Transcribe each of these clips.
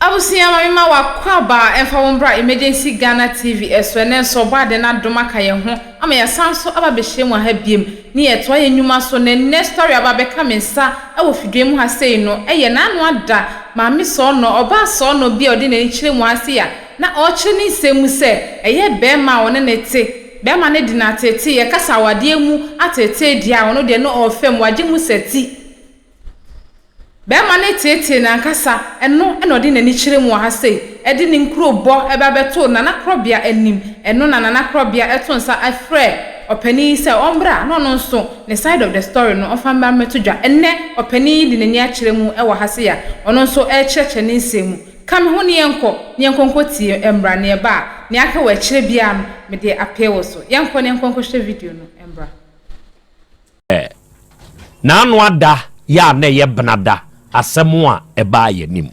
Abusia mama wakwaba emfa emergency Ghana TV eswene so bade na doma kaye ho ama ya sanso aba behye mu ha biem ne ye to anyuma so ne next story aba beka mensa e wo fidwe mu ha sei no eye na anu ada maami so no oba so no bia odi na nchire mu ase ya na o chire ni semu se eye be ma wona nete be ma ne di na tete ye kasa wade mu atete dia wono de no ofem waje mu seti Bema ne tete na nkasa eno odi na ni chire mu ha sei edi ni nkro bo eba beto na na krobia anim eno na na krobia eto nsa afre opani se ombra no no nso the side of the story no ofa mba metodwa enne opani di na ni achire mu e wo ha sei ya ono nso e cheche ni nsemu kam ho ne yenko nkotie embra ne ba ne aka wa chire bia no me de apewo so yenko hwe video no embra na anu ada ya na ye benada asemu a eba yenim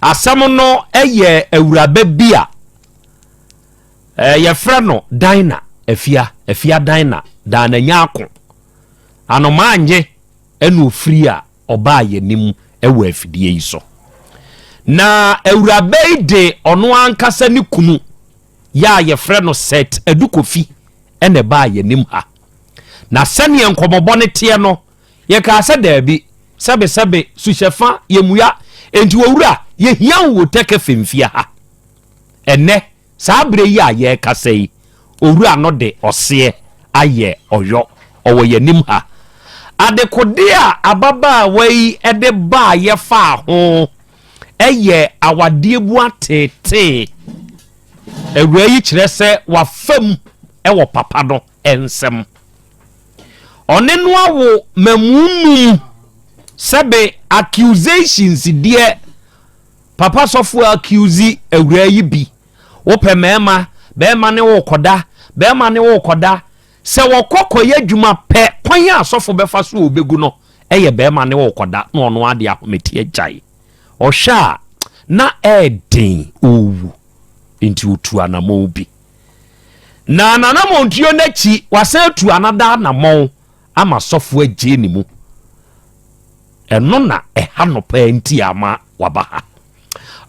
asemu no eye awurabe bia ye frɛ no dina afia dina da na nyako anoma anye enu ofiri a oba yenim ewa afidie yi so na awurabe de ono ankasa ni kunu ya ye frɛ no set edukofi ene ba yenim ha na sene enkomobɔ ne tie no ye ka asa dabi sabe suhyefa yemuya enti owura ye hia wo OtecFM fia ha enne sabre yi a ye kasei owura no de ose aye oyo owo yanim ha adekode a ababa wai ede ba ye fa ho eye awade bu atete ewura yi kire se wa fam ewo papa no ensem onenu awo mamunu sebe accusations die papa sofu accuse ewura yi bi wo pe mema ne wo koda se wo kokoye adwuma pe kwan asofo befa so obegu no eye bema ne wo koda na ono ade akometi agyae ohwa na edin owu enti otu anamo bi na anamo ntuo nachi wasa tu anada anamo ama sofo agye ni mu eno na ehano pa enti ama wabaha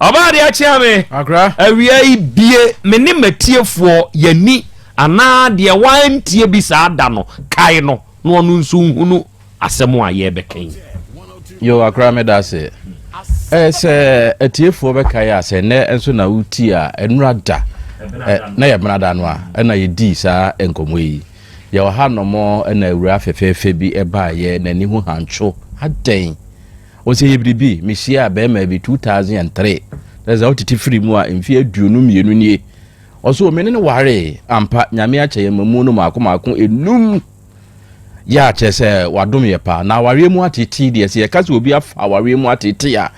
obade achiame akra awia ibie meni matiefo yani ana de wantie bi sa da no kai no no onu nso hunu asemu aye beken yo akra me da se se atiefo be kai ase ne enso na uti a enura da na ye benada no a na ye di sa enkomo yi ye ha no mo na awura fefefe bi eba ye nani hu hancho aden o se yebribi me hia be ma bi 2003 there's out ti free mu a mfi aduonu mienu nie o so me ne ware ampa nyame ache ye mamu no mako enum ya che se wadom ye pa na ware mu atiti de se ye kase obi afa ware mu atiti a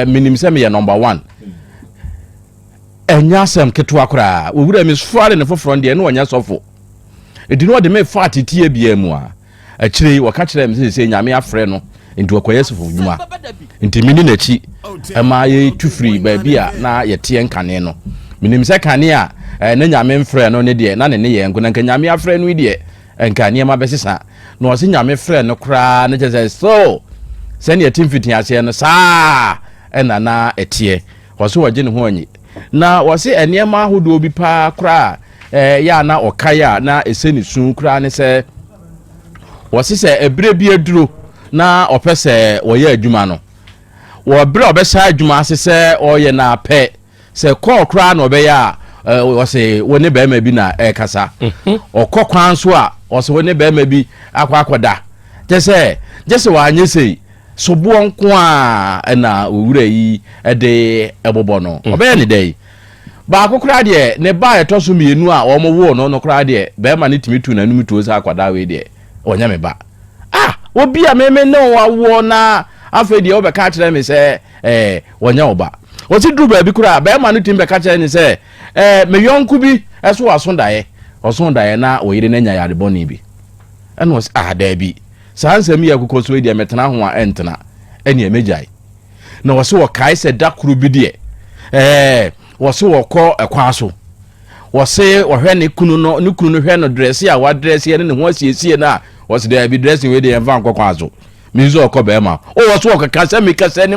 minim se me ye number 1 enya sem keto akora owura me sfare ne foforo de ne wonya sofo edino de me fa atiti e bia mu a akire waka kire me se nyame afre no nti wakoye sofo dwuma nti mini na chi ema ye tufri ba bia na ye tie nkane no minim se kane a na nyame mfre no ne de na ne ye nko na nyame afre no de nkane ma besesa na o se nyame frɛ no kra na je so se ne timfiti ase no saa ena na etie wo so waje ne ho anyi na wo se eniema hodo bi pa kra ya na okaya na eseni sun kra ne se wo se ebre bi aduro na opese woye adwuma no wo bre obesa adwuma ase se oye na pe se call kra na obeya wo se woni be ma bi na kasa okokwan so a wo se woni be ma bi akwakoda jese wa anye sei sobo nko a na owura yi de ebobo no obeya ni dai ba akokra de ne ba etoso mienu a wo mo wo no kra de be ma ne timitu na num tuo sa akwada we de onya me ba obi a meme no wawo na afedi obe ka kire me se wonya oba woti duru ba bi kura ba ma no timbe ka kire ni se me yonku bi eso wasondae na oyire na nya yade boni bi eno was da bi sansam ya kuko so edi metena ho a entena ene emejai na wose wo kai se dakuru bi de wose wo kɔ ekwan so wose wo hwɛ ne kunu no hwɛ no dress ya wa dress ye ne ho asiesie na wose there be dressing we dey envan kokwa so mizo okɔ be ma o wose wo kaka se mi kase ni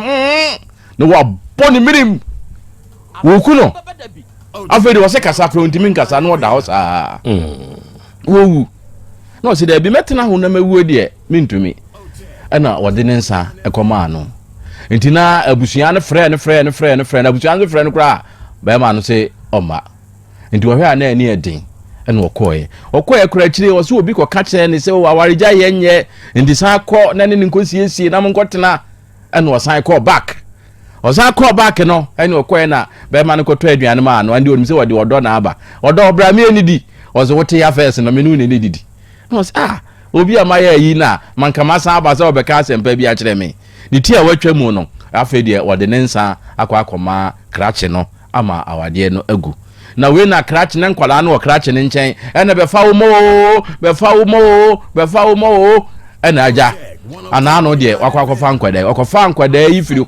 na wa boni mirim wo ku no afedi wo se kasa pro ntimi nkasa no da ho saa wo no se da bi metena ho na mawu de mintumi ana wode ne nsa ekoma no ntina abusua ne frɛ na abusua ne frɛ no kra ba ma no se oma nti wo hwe ana ani edin ene okoye kra chire wo se obi ko ka kire ne se awaregya yenye ndi san kɔ na ne nkosiesie na monkɔtena ene wo san kɔ back no ene okoye na ba ma no kɔtɔ aduane ma no ande onum se wode odɔ na aba odɔ obra me ani di wo se wote ya first na me no ne didi no se obi amaya yi na mankama san aba se obeka asempa bi a kire me ni ti a watwa mu no afa de wode ne nsa akɔma krache no ama awade no agu na we na krache ne nkwala no krache ne nkyɛn ene befa wo mo ena aja ana no de wakɔfa nkwada yi firi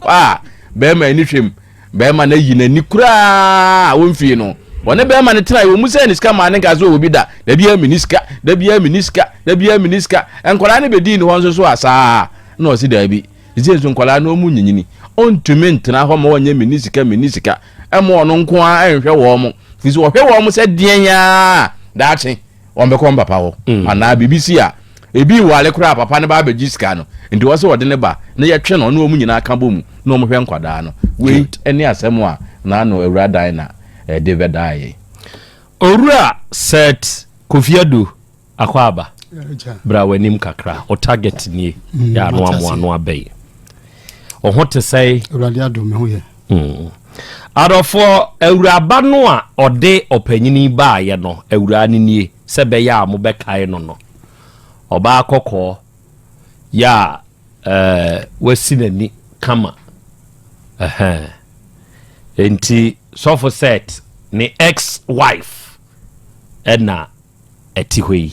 be ma ni hwem be ma na yi na ni kura wo mfie no wone be ma ne tena wo musa ni ska ma ne ga so obi da bia miniska enkwala ne be di ni won so asa na o si da bi izenso nkwala no mu nyinyini ontumi ntena ho ma wonye minisika emo ono nko a enhwe wo mo fizi wo hwe wo mo se dienya daache won be ko papa wo ana bibisi a ebi wale kura papa ne ba beji sika no ndi wo se wode ne ba na ye twe no no mu nyina aka bomu no mo hwe nkwada no we eni asemu a na no ewura na David Aye Owura set Kofiado akwaba bra wanim kakra o target ni ya no amo abey o hote say ewurade adom me ho ye adofo ewuraba no a ode opanyini ba ye no ewura ni nie se be ya mo be kai no oba akokɔ ya wasinani kama enti sofo set ni ex wife ena etihoi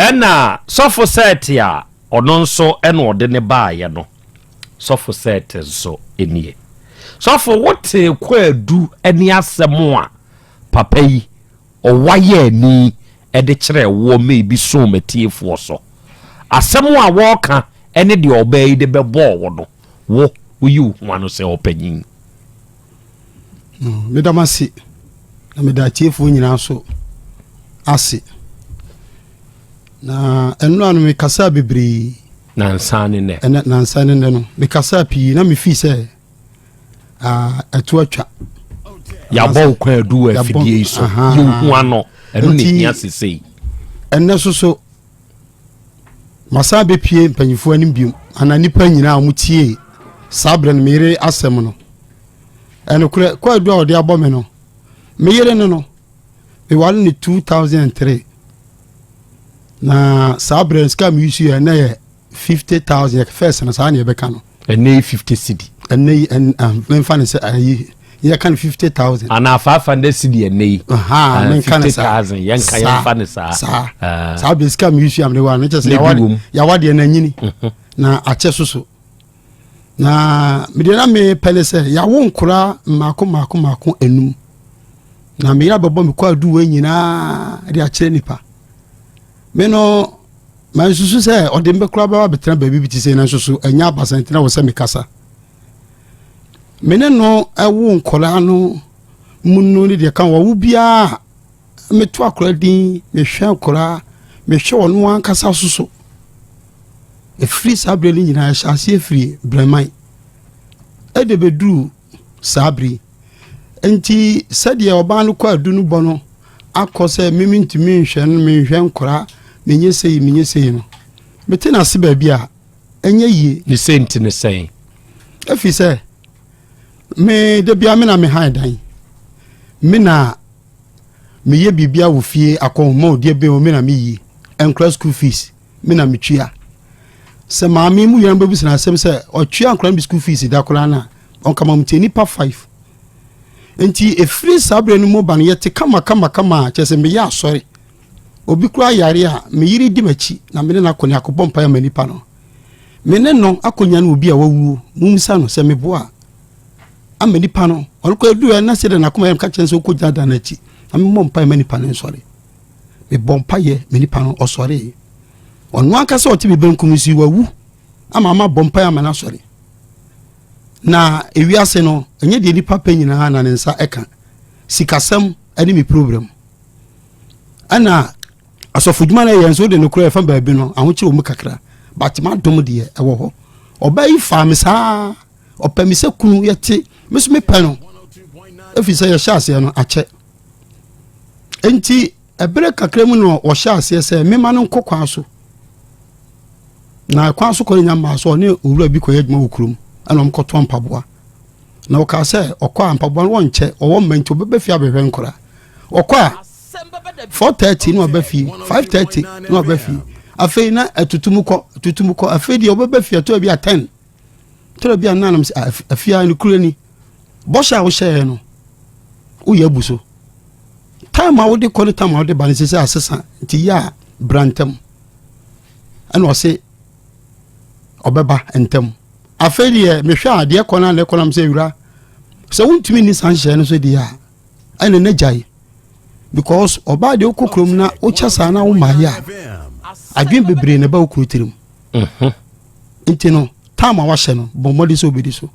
ena sofo set ya ono nso ena ode ne baaye no sofo set nso enie sofo wote kwadu eni asemo a papa yi owaye ni ede kire wo me bi so matiefo so asemo a wo ka ene de obey de bebo wo no wo you wano se opanyin medamasi na medatiefo nyina so ase na enu anu me kasa bebre na nsane ne no me kasa pi na me fi se atu atwa ya bo kwa adu afidie iso you hu ano enu ne hia sesei enne so masa be pie mpanyifo anim biom ana nipa nyina amutie sabre no mere asem no ene kwa adu a ode abome no meyere no me wale ni 2003 na sabre ska mi use ya na 50,000 first na sa na ye beka no ene 50 cedi ene men fan se ayi ye kan 50,000 ana 500 cedi ene men kan 50,000 yen kan yen fan sa sabre ska mi use am ne wa na che se ya wade na nyini na ache soso na midena me pelese ya wo nkura mako enum na me ya babo me kwa adu we nyina de a kire nipa me no man susu se o de mbekura ba betena ba bibiti se na susu anya abasente na wo se me kasa me ne no ewo nkura no munno ni de kan wo bia me to akura din me hwe akura me hwe wonu an kasa susu e free sabre ni nyina chance free blemai e de bedu sabre enti sade oba no kwa adu no bono akose mimintimi nhwe no me hwe nkora menye sei no mete na se ba bia enye yie ni senti ne sei afi se me de bia me na me han dan me na me ye bibia wo fie akoma odi be me na me yi enkra school fees me na me twia se maami mu yan babu sina sem se otwe ankran bi school fees da kola na on kama mteni pa 5 enti e free sabre no mo ban yete kama chese me ya sorry obi kura yare a me yiri di machi na me na koni akobom pa ya manipa no me ne no akonya no obi a wawu mumsa no se me boa amanipa no onko edu na se de na koma yam ka chense okogya da na chi ammo mpa ya manipa no sorry me bompa ye manipa no osori onu aka se oti be benkum si wawu ama bompa ya mana sorry na ewiase no enye de nipa pa nyina na ne nsa eka sikasem ene mi problem ana asofuduma na yenso de no kura fa ba bi no ahochi omu kakra but ma dom de ewo ho obai fa me saa opamisa kunu yete meso me pa no efisa ya shase no ache enti ebere kakra mu no wo shase se me ma no nkokwa so na kwa so ko nya ma so ne owura bi ko yadwuma okurum ana mkoto mpaboa na wo ka se okwa mpaboa won che owo mmanti obebe fi abehwe nkora okwa 4:30 no abafi 5:30 no abafi afei na atutumuko afei de obebe fi ato bi a 10 to bi ananam se afia ni kurani bosha wo hye no wo ya buso time a wo de kɔ time a wo de ba ne se asesa nti ya brantam ana wo se obeba entem afei de mehwɛ ade kɔ na le kɔ nam se wura se wontumi ni san hye no so de ya ana na jai because oba de okokrom na o chasa na wo maya adwen bebre na ba okrotirim nti no time a wa hye no bomodi so obedi so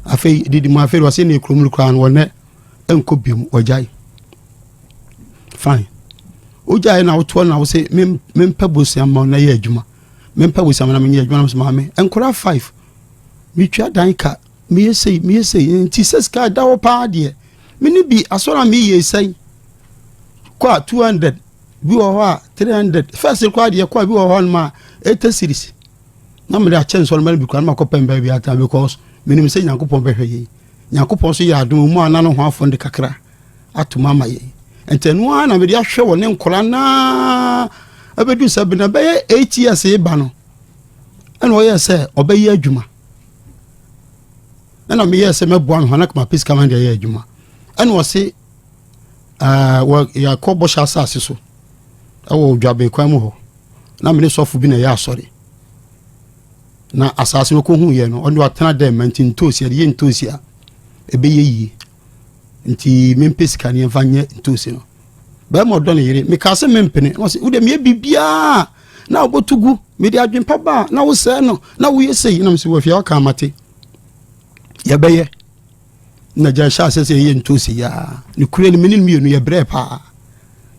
afei didi mu afei wase na ekrom lukra no ne enko biom ojai fine ojai na woto na wo se mempa bosia ma na ye adwuma mempa bosia ma na me ye adwuma na so ma me enkora 5 mi twa dan ka mi yesei nti seska da wo pa de mini bi asora mi yesei kwa 200 bi wo ha 300 first kwa de kwa bi wo ha ma 8 series na me da chen so na bi kwa na ko pemba bi ata because minim se Nyankopon behwe yi Nyankopon so ya adom mu ana no ho afonde kakra atuma ma yi entenu ana me de ahwe wo ne nkora na abedu sabina be 8 years e ba no ana o ye se obayi adwuma ana me ye se mebo an hona kama peace command ye adwuma ana o se wa ya ko bo sha asase so awo dwabe kwa mu ho na me ne sofu bi na ya asore na asase ko hu ye no onu atena dem nti ntosi ye ntosi a ebe ye yi nti mempesi kan ye fanye ntosi no ba mo do ne yire me ka se mempene no se wo de me bibia na obotugu me de adwen pa ba na wo se no na wo ye sei na me se wo fia ka mate ye be ye na ja sha se ye ntosi ya ni kure ni menil mienu ye bre pa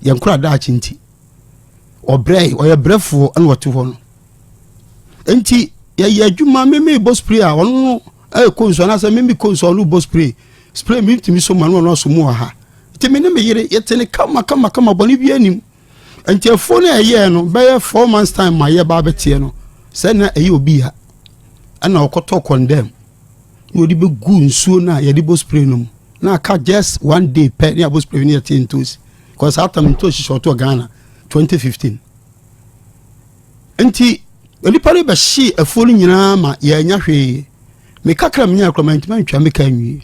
ye nkura da chinti obre o ye brefo an wotu ho no enti ya adwuma me boss spray a ono konso na se me konso no boss spray me timi so manu no so mu ha ti me ne me yire yetene kama boni bi anim enti afo na ye no be 4 months time ma ye ba betie no se na eyi obi ha ana okoto condemn no di be gu nsuo na ye di boss spray no na ka just one day pe na boss spray ni yetintos because atam to shi to Ghana 2015 enti oli pare ba shi afo nyina ma ya nya hwe me kakra me nya comment man twa me ka nwi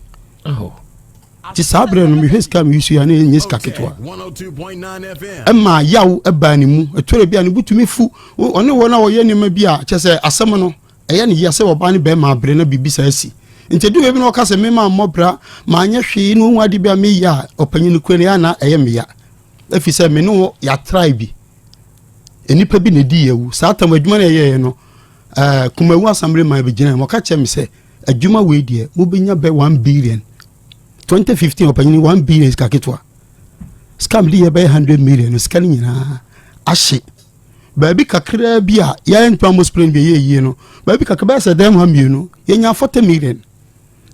ti sabre no me hweska me yusu ya na nyeska ketwa 102.9 FM amma yaw ebani mu etore bia ne butumi fu one wona wo ye nema bia chese asem no eye ne yese wo ba ne be ma bre na bibisa asi ntedu we bi no kase me ma mobra ma anya hwe no hu ade bia me ya opanyin kwene ya na eye me ya afise me no ya try bi enipa bi ne di yewu satam adwuma na ye no kumawu assembly man be gina mo ka che me se adwuma we die mo benya be 1 billion 2015 opanyin 1 billion ska ketwa scam di ye be 100 million ska nyina ahye baabi kakra bi a ye ntwa spring be ye no baabi kakra ba se dem ha mienu ye nya 40 million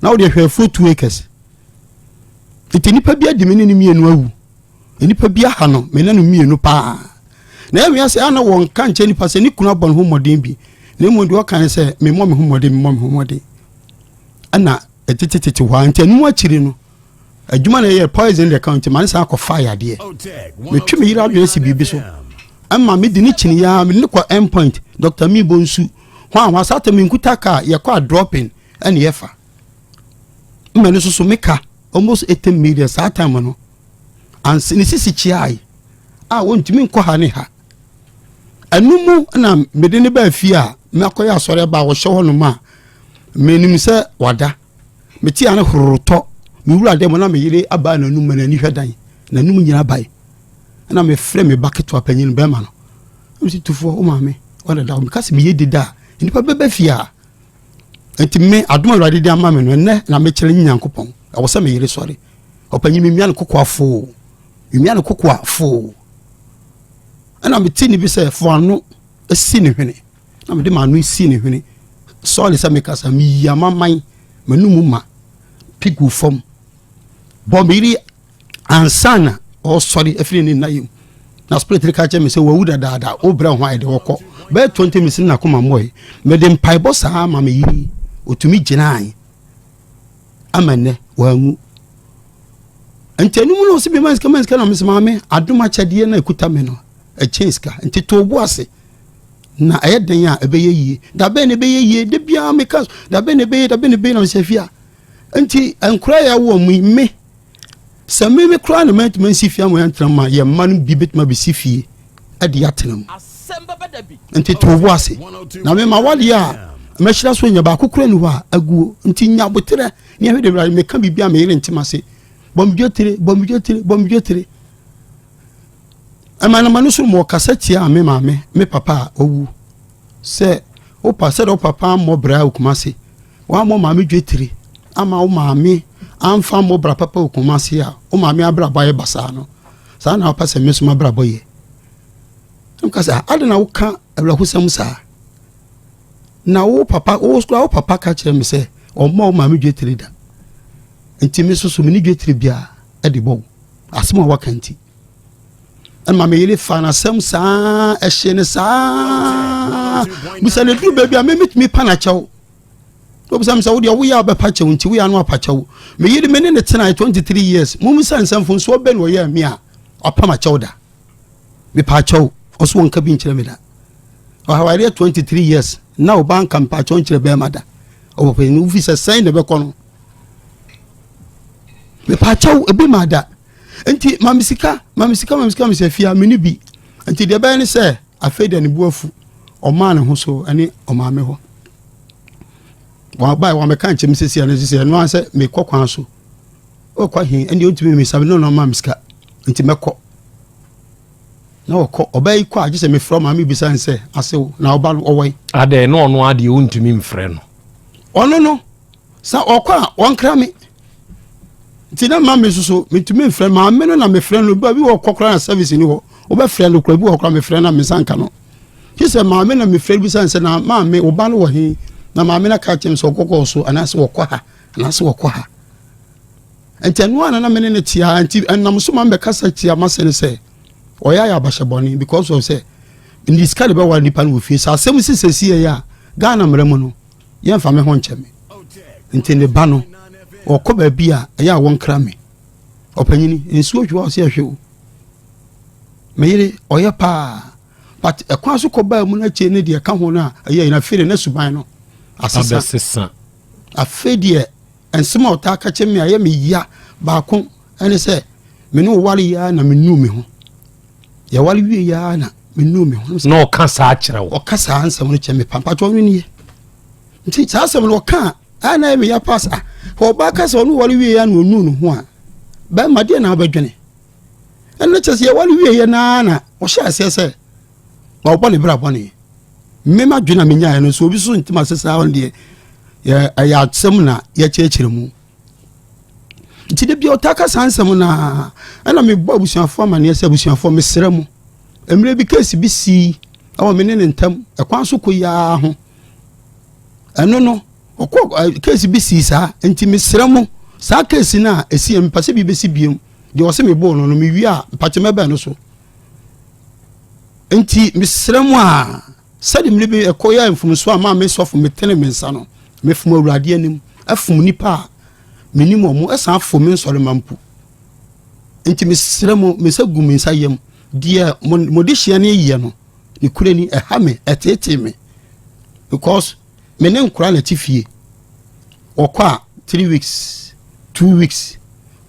na wo de hwe fruit acres itinipa bi adi menini mienu awu enipa bi aha no menanu mienu pa na emi ase ana won kan che nipa se ni kuna bon ho modin bi na mu do kan se me mo me ho modin ana etititi wa ntanu akiri no adwuma na ye poison the account man sa akọ fire de me twi me yira adwene si bibi so amma me di ni chini ya me ne kwa endpoint Dr. Mibonsu ho sata me nkuta ka ye kwa dropping and yefa me no so meka almost 18 million sa time no and ni sisi chiai wontumi nkọ ha ne ha anumu na me de ne ba fie me akoya asore ba wo hye ho no ma me nim se wada me ti ane horoto me wura de mo na me yire aba na num na ni hwedan na num nyina bai na me frɛ me bucket wa panyin be ma no me si tufo o ma me wada da me kasi me yedi da nipa beba fie enti me adom awurade de ama me no ne na me kyerɛ nyankopɔn ɛwɔ sɛ me yere sɔre ɔpanyi me mia no kokɔ afo mia no kokɔ afo ana me ti ni bi sɛ fo ano esi ne hwene na me de ma ano esi ne hwene sɔre sɛ me kasa me yama man manumu ma pigu fam bɔ me yiri ansana ɔsɔre afiri ne na yim na spirit ka kyerɛ me sɛ wawu dadaada wobra ho ayɛ de wɔkɔ bɛyɛ 20 minutes na koma mmɔe mede mpaebɔ saa ma me yiri otumi gyinae ama nnɛ wangu nti anum no ɔsɛ bi mansika na mesɛ maame adom akyɛdeɛ na ɛkuta me no ɛkyɛn sika nti to bo ase na ɛyɛ den a ɛbɛyɛ yie da bɛn ne bɛyɛ yie de bia me ka da bɛn ne bɛyɛ na mesɛ fia nti ankora yɛ wɔ mu me sɛ me kora na mantuma nsi fia mo yɛntena ma yɛ mma no bi bɛtuma bɛsi fie ɛde yɛatena mu nti to bo ase na me ma wade a mɛhyira so nya baako kora ni hɔ a aguo nti nya botere ne ahwɛ de wura me ka bibia me yere ntima se bomdwotere ama na manu so mo kasa tia me maame me papa owu se o pa se do papa mo bra okuma se wa mo maame dwetire ama o maame amfa mo bra papa okuma se a o maame abra boye basa no sa na pa se me so ma bra boye tum kasa adena wo ka awla husam sa na wo papa o papa ka kire me se o ma o maame dwetire da enti me so me ni dwetire bia edi bo asema wa kanti and my yele fan asem sa ehye ne sa bisale du baby me meet me panacho to bisam sa wo de wo ya be pacho nti wo ya no apacho me yele me ne tena 23 years mum san fun so ben wo ya me a opama chawda me pacho oso won ka bi nkire me da o hawari 23 years now bank am pacho nkire be mada o pe ni ufisa sign ne be kono me pacho e be mada enti mamisika me fia meni bi enti de ba ne se afede ne buafu o ma ne ho so ane o ma me ho wa ba wa me kan che mesesi ane se no an se me kokwan so o kwa hin ende ontumi me sabe no ma misika enti mekọ na okọ obai kwa age se me from ma me bisa nse asew na oba owai ade no ono ade ontumi mfre no ono no sa okwa wonkra me tina mama so mitumi mfrɛ ma me no na me frɛ no ba bi wo kokora na service ni ho wo be frɛ no kora bi wo kokora me frɛ na me sanka no kise ma me na me frɛ bi sanse na ma me wo ba no wo he na ma me na ka kyem so kokɔ so anase wo kɔ ha anase wo kɔ ha enti no ana na me ne tia enti enam so ma me kasa tia ma se ne se oya ya bashaboni because of say in this kind of one nipa no fi sa asem sisesi ya Ghana mremu no yemfa me ho nkyeme enti ne ba no okoba bia ya won kra me opanyini ensuo hwe ase ahwe o meyire oye pa but ekwan so koba mu na che ne de ka ho na aye na fere na suban no asesa afedie ensema otaka che me aye me ya ba ko ene se me no wale ya na me nu me ho ya wale wie ya na me nu me ho no ka sa akere wo o ka sa ansem no che me pampa to no nie nti sa asem no ka ana me ya pass ho ba ka so no wale wie ya no nu no ho a ba ma de na abadwene ene che se ya wale wie ya na o sha asese ba o bone bra bone me ma dwena me nya no so obi so ntima sesa on de ya atsem na ya chechire mu nti de bi otaka sansem na ana me bo abusuafo amane ese abusuafo me sere mu emre bi case bi si awo me ne ntam ekwan so koya ho eno no okọ case bi si sa nti me sere mu sa case na esi empase bi besi biem de o se me bo no me wi a pate me ba no so nti me sere mu a sadi me bi ekoya mfumso ama me sofo me tene me nsa no me fum awurade anim afum nipa minimo mu esa afo me nsore mampu nti me sere mu me sagu me nsa yam de modihia ne yiye no ne kure ni eha me etete me because me ne nkura na tifie okwa 3 weeks 2 weeks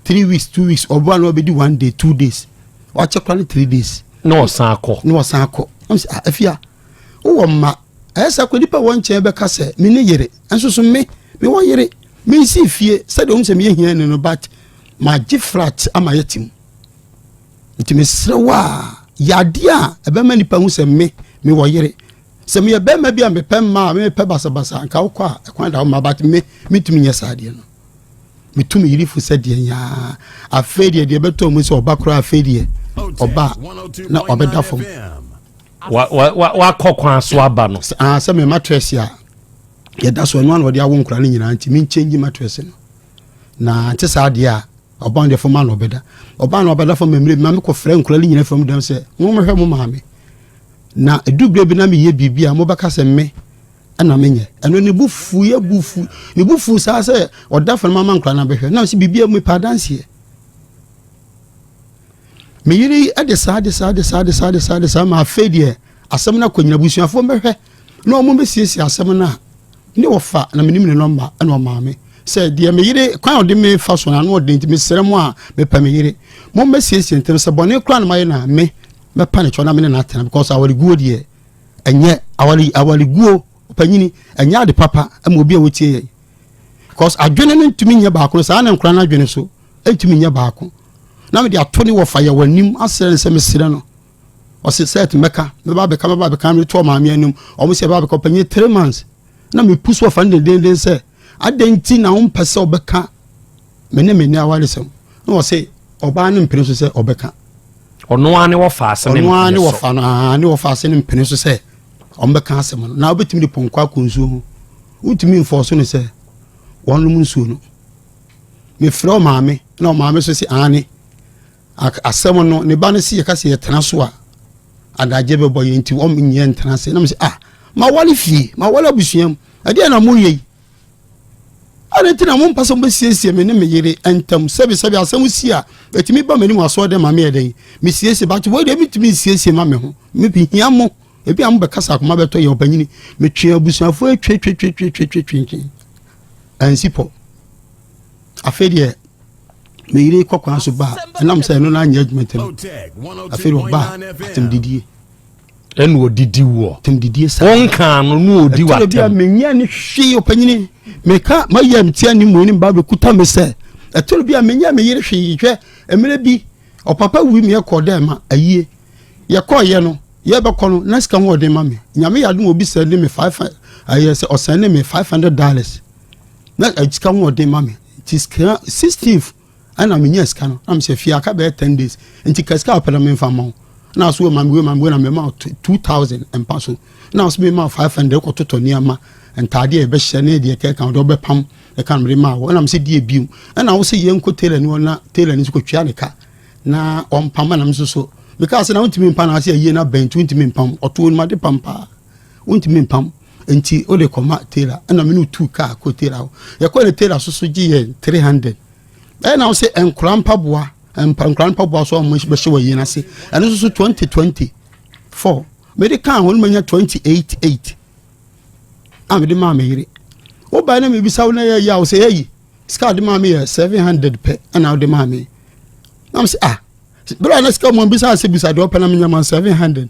3 weeks 2 weeks obo na obedi 1 day 2 days wa chekwa ne 3 days no sanko am say afia wo ma esa ko dipa won chen be kase me ne yere enso me wo yere me si fie said o nsem ye hia ne no but ma gifrat ama yetim nti me srewa ya dia ebe ma nipa hu se me wo yere se me be ma bia me pem ma me pe basa nka wo kwa ekwan da ma but me tumi nya saade no me tumi yirifu se de nya afedie de beto mu se obakura afedie oba na obeda fom wa kokwan so aba no se me mattress ya ye da so no na ode awo nkura ni nyina nti me change mattress no na nti saade a oba de fom na obeda oba na obeda fom memre ma me ko frɛ nkura ni nyina fom dem se mo hwɛ mo maame na edugbe bi na me ye bibia mo baka se me ana menye eno ne bufu sa se oda fa mama nkra na behwe na se bibia mu pa danse me yiri ade sa ma afedie asem na kwanyina busuafo behwe na omo besiesie asem na ne wofa na menim ne number ana o maame se de me yiri kwan ode me fa so na no ode nti me serem a me pa me yiri mo besiesie ntem se bone kra na maye na me panic chona me na atena because our guo de enye our guo panyini enya de papa am obi a wotie ye because adwene no ntumi nya baako sa na nkura na adwene so ntumi nya baako na me de atoni wo fa ye wanim asere se me sire no o se set meka me ba be ka me to maame anum o mo se ba be ko panyi 3 months na me puso wo fa den se adenti na wo mpese obeka me ne awale sem no se oba no mpene so se obeka ono ane wo fa ase ne wo fa ase ne mpene so se ombeka ase mo na obetimi de ponkwa konsu utimi enforce no se wonum nsu no me fro maame na maame so se ane asem no ne ba no se yeka se yetena so a adaje be boye nti wo nye ntena se na me se ma wale fie ma wale busuam ade na mo yei arentina mo mpaso mbe siesie me ne me yire entam sebi asem si a etimi ba mani mo aso de ma me eden me siesie ba to wo de mitimi siesie ma me ho me bi hia mo ebi am be kasa akoma beto ye opanyini me twe abusuafo twe ansipo afedie me yire kokwan so ba enam se no na anya judgment no afedie ba atem didie enu odidi wo tem didie sa wonka no nu odi wa tem bia me nya ne hwe opanyini meka maye mtia ni mu ni ba be kuta me se etoro bia me nya me yire hwe hwe emere bi opapa wi me ekode ma ayie ye koye no ye be kono na sika ho de ma me nyame yadum obi se de me 5 aye se o send me $500 na sika ho de ma me tiska 16th ana me nya sika no am se fia ka be 10 days enti kaska opela me fa ma na so ma me na me ma 2000 empaso na so me ma 500 ko toto niama entade e be hye ne de ke kan do be pam e kan me ma wo na me se die biu na wo se ye nko tailor ni wona tailor ni so ko twa ne ka na on pam na me so because na untimi mpa na se ye na ben untimi mpam oto ma de pampa untimi mpam enti o de koma tailor na me no 2 ka ko tailor ye ko ne tailor so gi ye 300 na wo se enkrampa boa enkrampa boa so mo be hye wa ye na se eno so 2024 me de kan ho no manya 288 am de ma me yire o ba na me bisa wo na ya wo se yi ska de ma me 700 pe na wo de ma me am se bro na ska mo bisa se bisa de open na me nya 700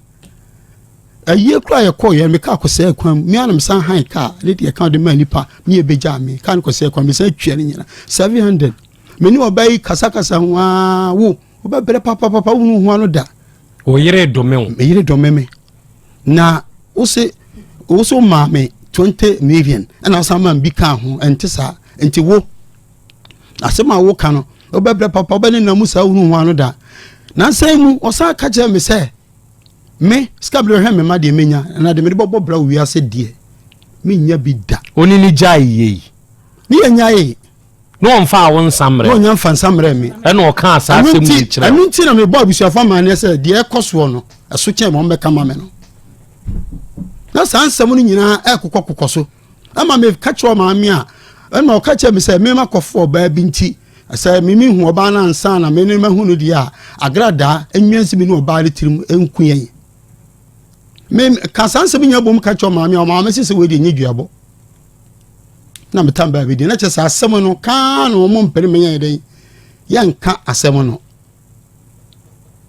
aye kra ye ko ye me ka ko se kwan me anam san han ka le de ka de ma nipa me e beja me kan ko se kwan me se twa ni nyina 700 me ni obai kasakasa wa wo oba bere papa wo hu anu da o yire do me me yire do me na o so ma me 20 million and some man bi kan ho entisa enti wo asema wo kan no obebre papa obene na musa hu hu anu da na sai mu osa ka je me se me skablo hwe me ma de menya na de me bobo bra wi ase de me nya bi da oni ni jai yi ni nya yi no mfa wo nsamre no nya mfa nsamre me e no ka asase mu kire anu nti na me bo abusuafa ma na se de ekoso no eso che mo be kama me no na sansam no nyina ekokokoko so ama me ka che o ma me a na o ka che me se me ma kofo ba bi nti se me mi hu oba na ansa na me ne ma hu no di a agrada enwansi mi no oba le tirim enku yen me ka sansam nya bom ka che o ma me se we de nyeduabo na me tamba bi de na che sa asem no ka no mo mpere me yen de yanka asem no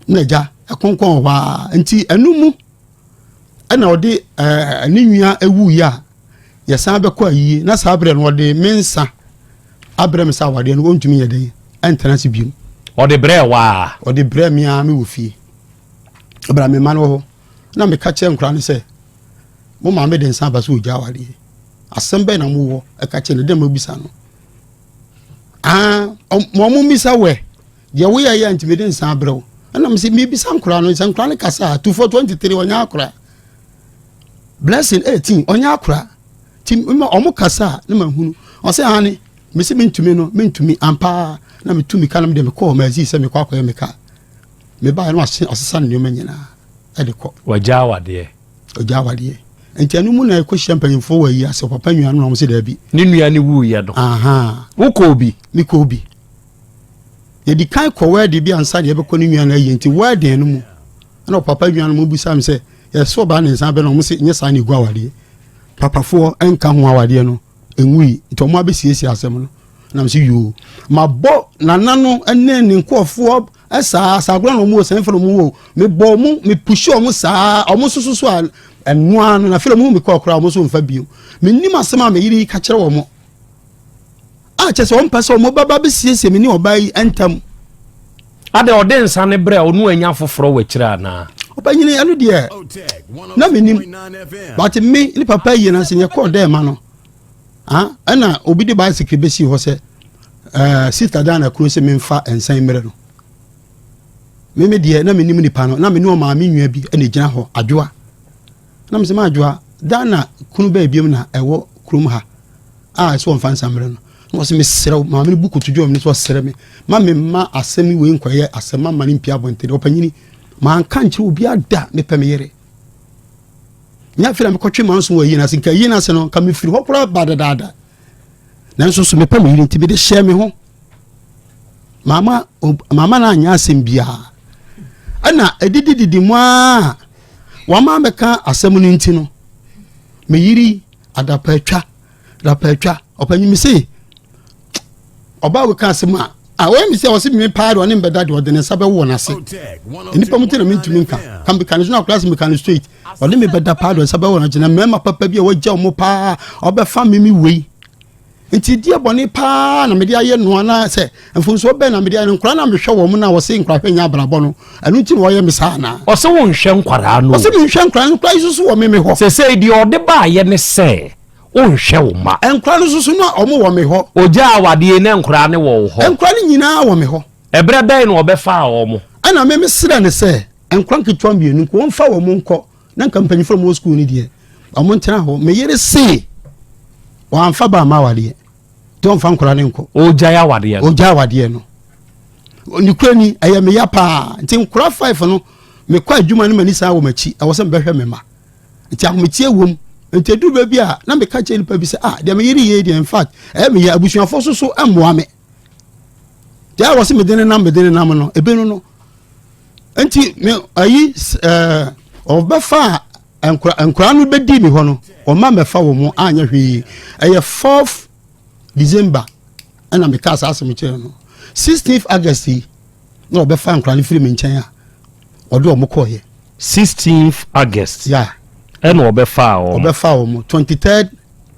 na ja akonkon wa nti anumu ana odi aninwia ewu ya yesan be kwa yi na sabre no odi mensa abrem sa wade no ontumi yede entrance bium odi bre wa odi bre mi a me wo fie abra me man wo na me ka che nkra ne se mo ma me den san ba so ogya wade asembe na mo wo e ka che ne dem obisa no mo misa we ye wo ya ya ntime den san brew ana me se me bisa nkura no san nkura ne kasa 2423 onya akura blessing 18 onya akura tim omo kasa ne mahunu o se hani me se mentumi no mentumi ampa na metumi kana me de me ko ma zi se me kwa kwa me ka me ba no asesa ne nyoma nyina e de ko wagya wade enti anu mu na ko champagne wa yi ase papa nua no mo se da bi ne nua ne wu ye do wo ko bi mi ko bi ye di kan ko word bi ansa de be ko ne nua na yi enti word no mu na papa nua no mo busa me se ye so ba ne nsa be no mo se nye sa ne gwa wade papa fo enka ho awade no enwi enti mo abesiesi asem no na me se yo ma bo nanano ene ne nkofo esa sagro no mu sen fro mu wo me bo mu me push o mu sa o mu sususu enwa no na fro mu me kokora o mu so mfa bio me nim asema me yiri ka kire wo mo a che so on pese o mo baba be siesie me ni obai entam ade ode nsa ne bre onu anya foforo wa kire ana oba nyini anu de na me nim but me ni papa yi na se ye ko de ma no ana obi de bicycle be si ho se sister dana kuro se me mfa ensan mere no me de na me nim ni pa no na me ni o ma me nwua bi ene gina ho adwoa na me se ma adwoa dana kunu ba biem na ewo krum ha so mfa ensan mere no no se me sere ma me buku to dwom ni so sere me ma me ma asemi we nkoye asema ma ni mpia bonte opanyini ma anka nchi obi ada me pe me yere nya fira me kotwe ma so wa yi na sin ka yi na se no ka me firi ho kura ba dada nanso so me pe me yiri nti be de share me ho mama na anya asem bia ana edididi mu a wa ma meka asem no nti no me yiri adapatwa opanyi mi se oba we ka asem a we mi se o se me paado ne mbeda de odene sabe wo na se enipa mutina me ntumi nka kan be kan no class me kan straight o le me beda paado sabe wo na gina mema papa bia wo gya mo pa oba fa me wei nti die boni pa na me dia ye no na se mfunso be na me dia nkura na me hwe wo mu na wo se nkura hwenya brabo no anu nti wo ye me sa na o se wo nhwe nkwara no o se me nhwe nkura no pra isusu wo me ho se di ode ba ye ne se o nhwe wo ma nkura no susu no o mu wo me ho oja awade ne nkura ne wo ho nkura ni nyina wo me ho ebre ben no obefa wo mo ana me sira ne se nkura nkitwa mbienu ko mfa wo mu nko na nka mpanyifo mo school ni die o mo ntena ho me yere se wa amfa ba ma wade don fa nkura ne nko oja wade no ni krani aya me ya pa nti nkura 5 no me kwa adwuma ne mani sa wo machi e wo se mbehwe me ma nti ahometie wom nti du ba bi a na me ka che nipa bi se de me yiri ye de in fact me ya abusuafo so emmoa me dia wo se me dene nam no ebenu no nti me ayi obefa nkura no bedi mi ho no o ma me fa wo mo anya hwe eye 4th December ana me ka asase me chere no 16th August no obefa nkura no firi me nchen a odo mo koye 16th August yeah ena obefa wo mo 23rd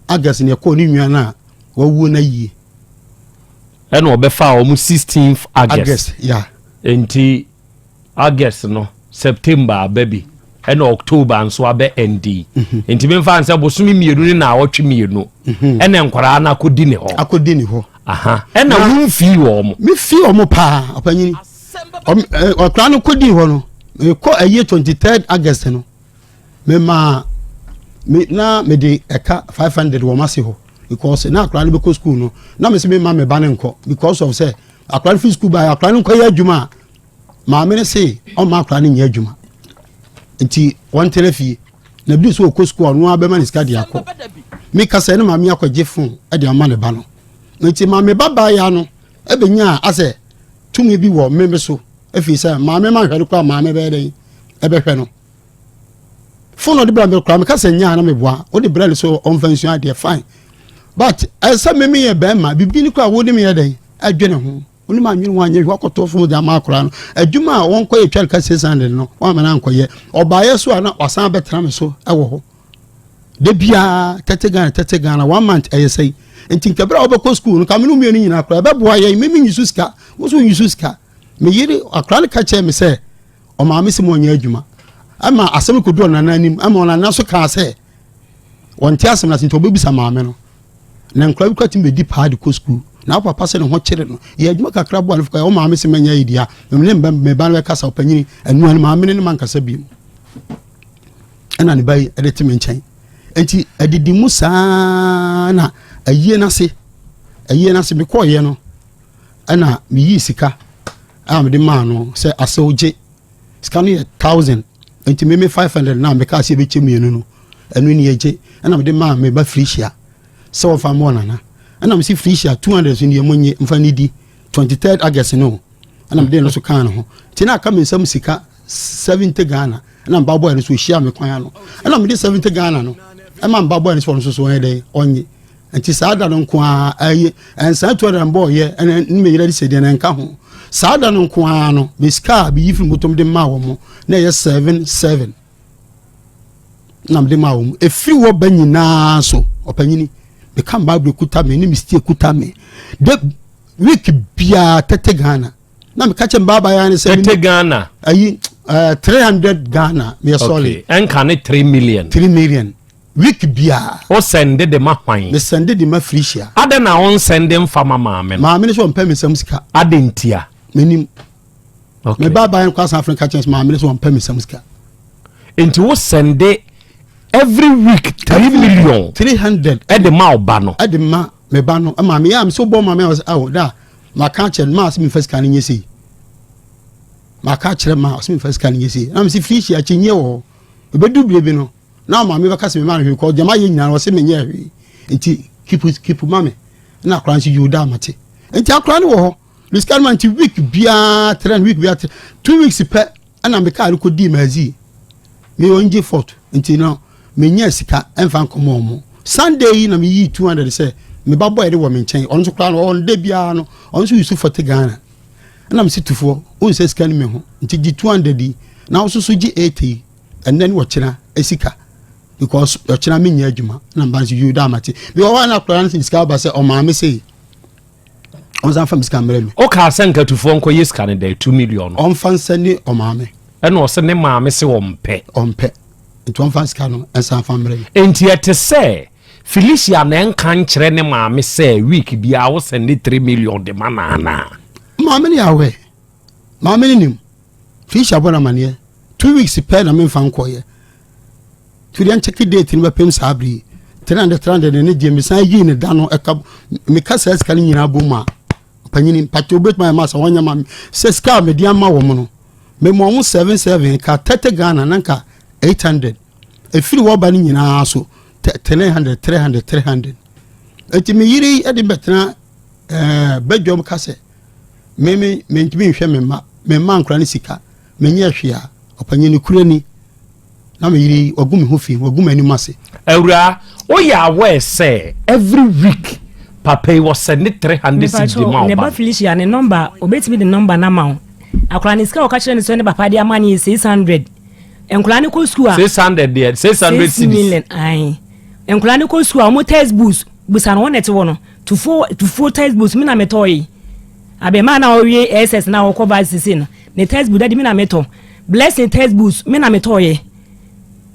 August ne ko ni nwua na wawu na yi ena obefa wo mo 16th August yeah enti August no September baby ena October nso abe ND enti me fa nse bosumi mienu ni na awotwe mienu ena nkwara na akodi ne ho aha ena wo mfi wo mo me fi wo mo pa opanyini okra no kodi ho no me ko aye 23rd August no me na me de eka 500 wo mase ho because na akra no be ko school no na me se me ma me ba ne nko because of say akra fi school ba akra no ko ya adwuma ma me ne say o ma akra no nya adwuma nti won telefi na bi so ko school no abema ni ska dia ko me ka say na ma me akwaje fon e de ama ne ba no nti ma me baba ya no e benya ase tumi bi wo me so efi say ma me ma hwere kwa ma me be den e be hwe no fon no de bra me kwa me ka say nya na me boa o de bra so on fansuan de fine but esa me ye be ma bibi ni kwa wo de me ye den adwene ho oni ma nwene wanye hwa koto fo de ama akora no adwuma a won koye twa ka 600 no wa ma na nkoye obaye so ana wasan betra me so ewo ho de bia tete Ghana 1 month ayesai enti nkabra obekọ school no kamenu mienu nyina akora be boa ye memi nyisu ska wo so nyisu ska me yiri akora ka che me se o ma me se mo nya adwuma ama asem kodu na nanim ama ona na so ka se won ti asem na sinto obebisa maame no na nkra bi kwatim be di paadi ko school na papa se no ho kyere no ye adwuma kakra bo alfa o maame se manya idia me ban we kasa opanyini anu an maame ne man kasa bi ana ne bai edete me nkyɛn enti adidi musa na ayie na se me kɔ ye no ana me yi sika me de ma no se ase oje sika no ye 1000 enti me 500 na me ka se be kyemu yenu no anu ni yeje ana me de ma me ba frisia se wo fa mo nana ana me si frisia 200 so ni monye mfa ni di 23rd August no ana me de no so kan no ti na ka me nsam sika 70 Ghana ana mba boy no so hia me kwan no ana me de 70 Ghana no ama mba boy no so so dey onye enti saada no kwa aye ensa to da mbo ye ene me yira di se de na nka ho saada no kwa no be ska bi yifi mutom de ma wo mo na ye 77 na me de ma wo mo efi wo banyina so opanyini be kan bible kuta me ni mistake kuta me de week bia 30 Ghana na me kache mbaba ya ni 30 Ghana ayi 300 Ghana me sorry enka ne 3 million week bia o sende de ma hwan me sende de ma frisia ada na on sende mfama maame ne so mpa me sam sika adentia menim okay me baba en kwasa Africa chance maame ne so mpa me sam sika enti wo sende every week 3 million 300 ede ma oba no ede ma me ba no maame ya me so bo maame was awo da ma ka chen ma se me first kan nyesi ma ka chere ma se me first kan nyesi na me se frisia chenye wo obedu blebe no na maame ba ka se me ma hwe ko jama ye nyina wo se me nye hwe enti keep maame na kran si yuda mate enti akran wo ho this kind man ti week bia 3 week bia 2 weeks pe ana me ka ko di mazi me onje fort enti no me nya sika emfa nkomo mo Sunday na me yi 200 say me ba boy de wo me nchen on so kran on de bia no on so yusu 40 Ghana ana me situfo on se sika ni me ho enti di 200 di na so so gi 80 and then wo kira esika because yo kira me nya adwuma na mba so yuda mate be wo na kran sin sika ba say o ma me say on san fam sika mre me o ka sanka tufo nko yeska ne de 2 million on fan sani o ma me ene o se ne ma me se wo mpe enti on fan sika no en san fam mre enti ete se Felicia na enka nkyere ne ma me se week bia wo se ne 3 million de manana ma me ya we ma me nim Felicia bona mane 2 weeks pe na me fan koye turian check date ni ba pem sabri 300 ne je me san yi ne da no eka me kasa sika ni nyina boma panyini pati obet my masa wanya ma se sika me dia ma wo mo no me mo 77 ka 30 Ghana nanka 800 e firi wo ba ni nyina so 300 eti me yiri e de betena bedwom kase me ntimi hwe me ma nkra ni sika me nye hwea opanyini kurani na me yiri ogumi ho fi ogumi ani mase awura o ya we say every week papa was send 360 ma ne ba Felicia ne number obetimi the number na ma akra ni sika o ka kire ni so ne papa dia mani 600 enkura ni ko school 600 there 600 million ai enkura ni ko school mo textbooks busa no net wo no to four textbooks mi na metoyi abe ma na o wie SS na o ko ba sisi no ne textbook dadi mi na meto blessing textbooks mi na metoyi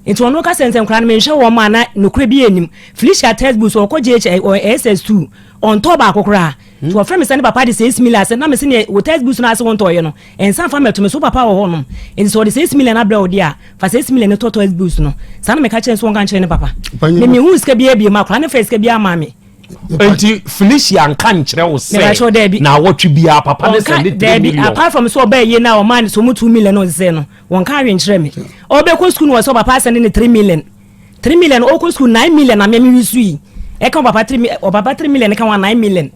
enti wono ka sense enkura ni menhwe wo ma na nokure bi enim Felicia textbooks o ko GH or SS2 on top akokora to offer me send papa the 6 million say na me say wo textbooks na ase won toye no ensan fa meto me so papa wo ho no enti so the 6 million abra wo dia fa 6 million ne to textbooks no sana me ka chen so ngan chen ne papa me hu ska bia bia ma kra ne fa ska bia ma me enti Felicia nkan kire wo say na wotwe bia papa ne send 3 million apart from so ba ye na o man so mu 2 million no say no won ka hwe nkire me o be ko school no so papa send ne 3 million o ko school 9 million na me wisui e kan papa 3 million e kan 9 million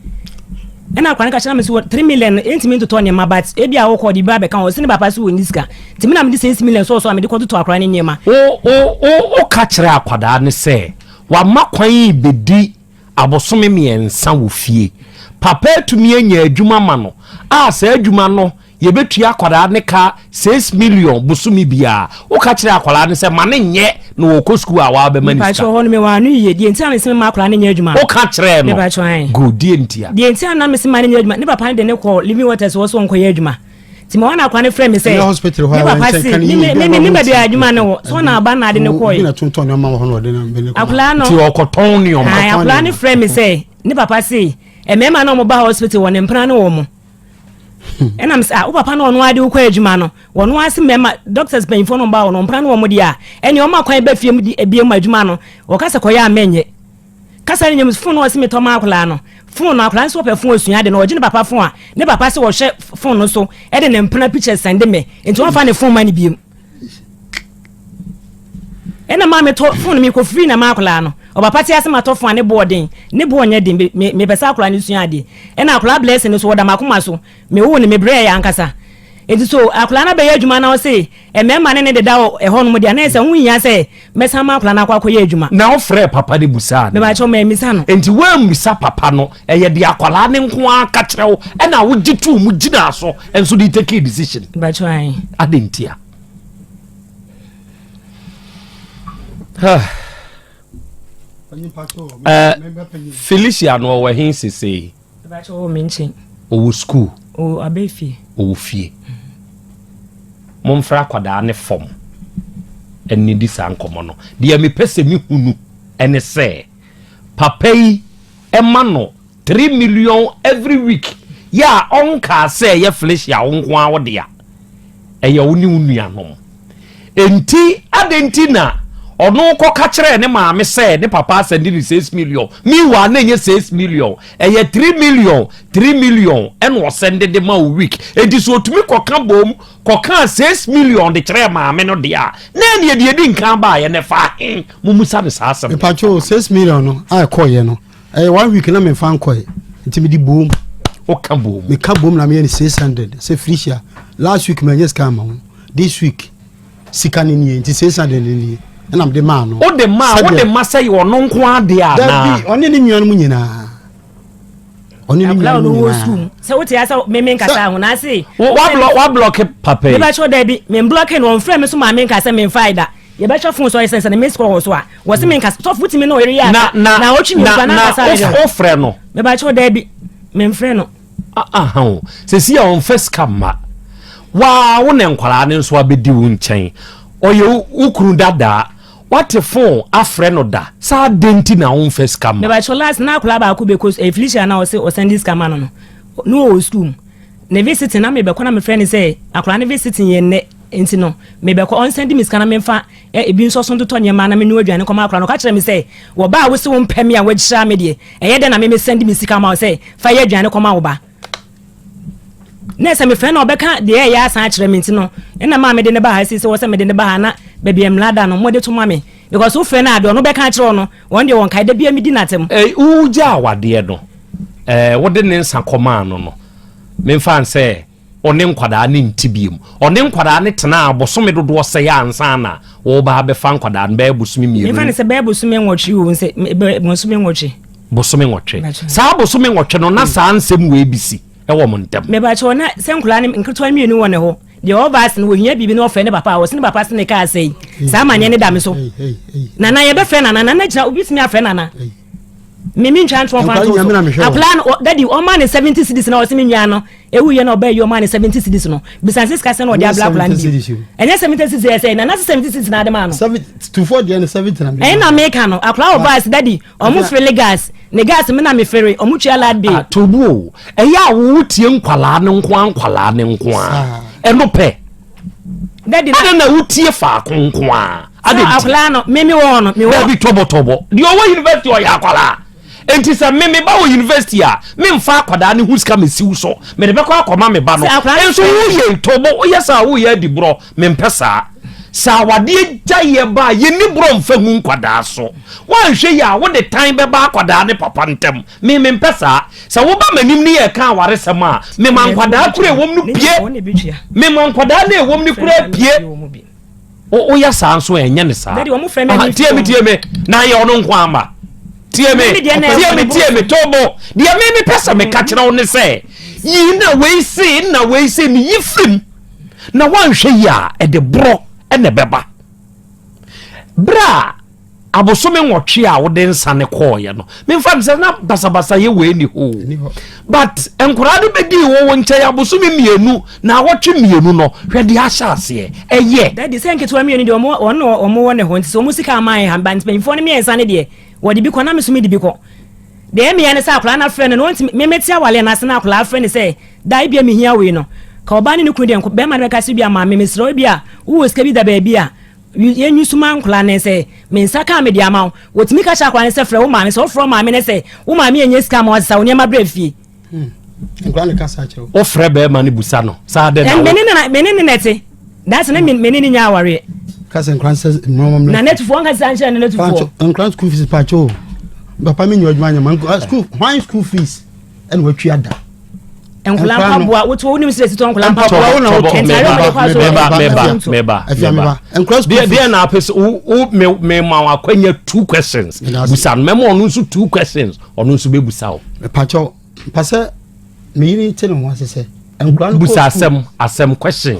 ena kwa nka chana me so 3 million entimi to tonya mabat e bia wo ko di ba be kan o sini papa so woni sika timi na me di 6 million so me di ko to akra ne nyema o ka kire akwada ne se wa makwan bedi abosome miensa wo fie papa tumi anya adwuma ma no a sa adwuma no ye betua akwada ne ka 6 million busumi bia o ka kire akwada ne se ma ne nye no wo ko school a wa be mani sika pa ho no me wa no ye die ntia me se ma akwada ne nya adwuma o ka kire no go die ntia na me se ma ne nya adwuma ne papa de ne ko living waters wo so nko ye adwuma ti me wana akwa ne frame me say hospital ho papa si me be adwuma ne wo so na aba na de ne koy na tonton ne ma ho no de na be ne akwa no ti okoton ni o ma akwa ne frame me say ne papa si mema na mo ba hospital won mpra ne wo mo enam say o papa na ono ade wo kwa adwuma no wono ase mema doctors pay for no ba wo no mpra ne wo mo dia ene o ma kwan ba fie mu di ebie mu adwuma no wo kasa koya amenye kasa nyem phone wo se meto ma akla no phone na akla nso pe phone osua de no oje ne papa phone a ne papa se wo hye phone no so e de ne mpra pictures send me enti won fa ne phone ma ne biem ena ma meto phone mi ko free na ma akla no o papa ti ase ma to phone ne boarding ne bo onye de me pesa akla ne sua de ena akla blessing so woda makoma so me wo ne me bre ya ankasa enti so akla na be ya adwuma na o se emema ne de da e ho no mo dia na se hu nya se mesa ma akla na akwa ya adwuma na o frɛ papa de busa me ba cho me misa no enti wa misa papa no eye de akwala ne nko aka kyerɛ wo ɛna wo gitu mu gina so enso de take a decision ba cho ai adentia Felicia no we hin sese ba cho me nchi o school o abefi o fie momfra kwada ne fom eni di san komo no de me pese mi hunu ene se papa yi ema no 3 million every week ya onka se ye Felicia onko awo de ya eye woni unuanom enti adentina ono ko ka kire ne maame se ne papa send ni 6 million mi wa na nye 6 million eye 3 million en wo send de ma week edi so otumi ko ka bom ko ka 6 million de kire maame no de a na ne de nkan ba ye ne fa mumusa ne sa asem pa cho 6 million no ai ko ye no 1 week na me fa nko ye enti me di bom o ka bom me ka bom na me 600 se Felicia last week me just come on this week sikani ni enti 600 ni and I'm the man. Oh, the man, what the master you are non qua there. Only in your munina. Only in your school. So what you are me make a when I say, what block papa? You better Debbie, me blocking on friends, so my make us a find that. You better phone so I sense and miss call was me cast off with me no area. Now watching oh, friend. Me better Debbie, me friend. Say, see on first come. Wow, one enquire so I be doing chain. Or you ukuru dada. What a phone a friend of that. Sa denti na on first come. But your last now club I could because a Felicia now say or send this camano. No school. Ne visiting na me be kona me friend say akura ne visiting ye ne enti no me be ko on send me scan me fa e bi nso so to tonye ma na me no aduane koma akura no ka kire me say wo ba wo se wo mpam ya wagira me de e ye de na me send me sika ma say fa ye aduane koma wo ba. Nessa me friend obeka de ya asan kire me enti no na ma me de ne ba ha si se wo se me de ne ba ha na baby emlada no mo de to mame because wo friend na de no beka kire no won de won kai da bia me di natem uja awade no wo de ne nsa koma no me fan say one nkwada ne ntibiem one nkwada ne tena abosome dodo se ya ansa na wo ba be fan kwada ne ba busumi mienu me fan say ba busumi nwotwe wo se busumi nwotwe busumi nwotwe sa busumi nwotwe no na sa ansem we bisi e wo montem me ba cho na se nkula ne nketwa mienu won ne ho de overs no hia bibi no ofe ne papa wo se ne papa se ne ka sei sa manye ne da me so nana ye be fe nana na gina obitimi afe nana mimi ntwa ntwa fa to a plan daddy o man 70 cities na o se menua no ewu ye na obey yo man 70 cities no business ka se no dia black plan enye 70 cities say na 70 cities na de man no 24 de 70 na me na make no akla overs daddy o mu free gas ne gas me na me ferry o mu tua lad day tobu eya wo tie nkwala ne nko eno pe daddy na wutie fa konko akla no mimi wo no me wo bi tobo di owo university o ya akwala enti se mimi ba wo university a me mfa akwada ne huska mesiw so me de bekọ akoma me ba no enso wo ye tobo wo yesa wo ye di bro me mpesa sa wade jaye ba ye ni bro mfa hu nkwada so wan hwe ya wo de time be ba akwada ne papa ntem me mpesa sa wo ba manim ni ye kan ware sem a me man kwada kure wom no pie me man kwada na wom ni kure pie o ya sanso enye ne sa tie me na ye ono nko amba tie me tobo dia me pesa me ka kire one se yi na we se ni yifrim na wanhwe ya e de bro e ne beba bra abosome nwotwe a wo de nsane koye no me fa se na basabasa ye we ni ho but enkura de bedi wo nche abosome mienu na wotwe mienu no hwe de ahya ase eye that the same keto mienu de omo wone ho nti so musika aman ha ban mpanyimfo ne me nsane de wo de bi ko na me so me de bi ko de me ya ne sa akura na frɛ no nti me metia wale na se na akura frɛ ne se dai bia me hia we no ka obani ne kunu de be ma ne ka se bia ma me mesro bia wo sika bi da ba bia yenyu suma nkula ne se me nsaka me dia ma wotimi ka sha kwa ne se frɛ wo ma me so frɛ ma me ne se wo ma me enye sika ma wasa wo ne ma bra fie nkula ne ka sa che o frɛ be ma ne busa no sa de na menene nete that's na menene nya aware ka se nkula se normal na net fo nka se anche na net fo nkula school fees pa cho papa me nyu adwuma nya man school fees and what you ada nkula mpaboa wo to wonim se siton nkula mpaboa wo na wo meba dia na apese me ma akwanya 2 questions busa no memo onu nso 2 questions onu nso be busa wo pacho pase me yiri tene mo asese nkula busa asem question